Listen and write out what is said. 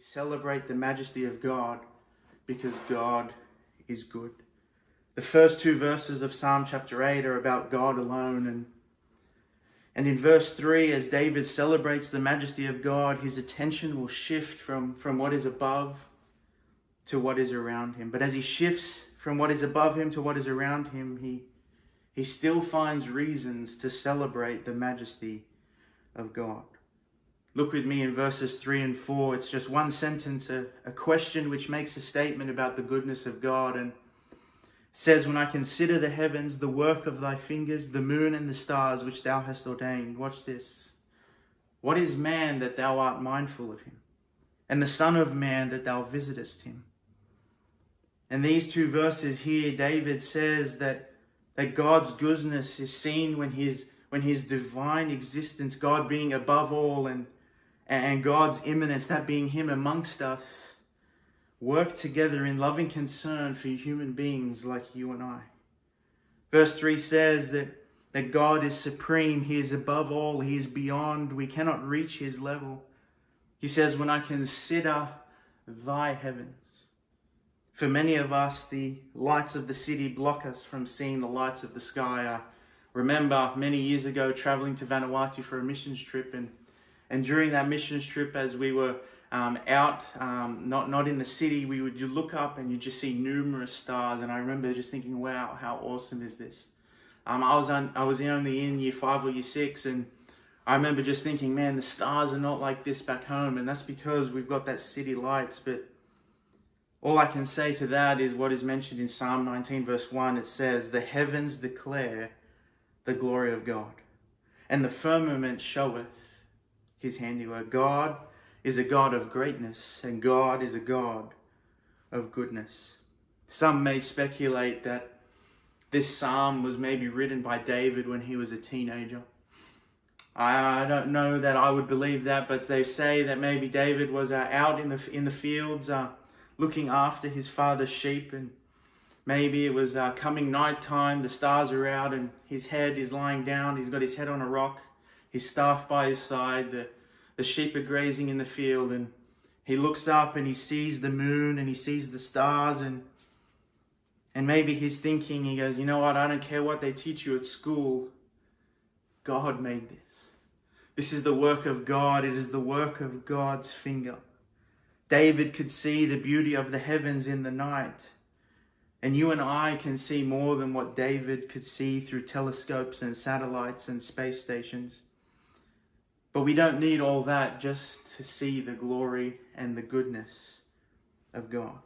celebrate the majesty of God because God is good. The first two verses of Psalm chapter 8 are about God alone. And in verse 3, as David celebrates the majesty of God, his attention will shift from what is above to what is around him. But as he shifts from what is above him to what is around him, he still finds reasons to celebrate the majesty of God. Look with me in verses 3 and 4. It's just one sentence, a question which makes a statement about the goodness of God, and says, "When I consider the heavens, the work of thy fingers, the moon and the stars which thou hast ordained." Watch this. "What is man that thou art mindful of him, and the son of man that thou visitest him?" And these two verses here, David says that God's goodness is seen when his divine existence, God being above all, and God's immanence, that being him amongst us, work together in loving concern for human beings like you and I. Verse 3 says that God is supreme. He is above all. He is beyond. We cannot reach his level. He says, "When I consider thy heavens." For many of us, the lights of the city block us from seeing the lights of the sky. I remember many years ago traveling to Vanuatu for a missions trip, and during that missions trip, as we were out, not in the city, you look up and you just see numerous stars. And I remember just thinking, wow, how awesome is this? I was only in year 5 or year 6, and I remember just thinking, man, the stars are not like this back home, and that's because we've got that city lights. But all I can say to that is what is mentioned in Psalm 19 verse 1. It says, "The heavens declare the glory of God, and the firmament showeth his handiwork." God is a God of greatness, and God is a God of goodness. Some may speculate that this psalm was maybe written by David when he was a teenager. I don't know that I would believe that, but they say that maybe David was out in the fields looking after his father's sheep, and maybe it was coming nighttime, the stars are out, and his head is lying down. He's got his head on a rock, his staff by his side, the sheep are grazing in the field, and he looks up and he sees the moon and he sees the stars, and maybe he's thinking, he goes, "You know what, I don't care what they teach you at school. God made this. This is the work of God. It is the work of God's finger." David could see the beauty of the heavens in the night. And you and I can see more than what David could see through telescopes and satellites and space stations. But we don't need all that just to see the glory and the goodness of God.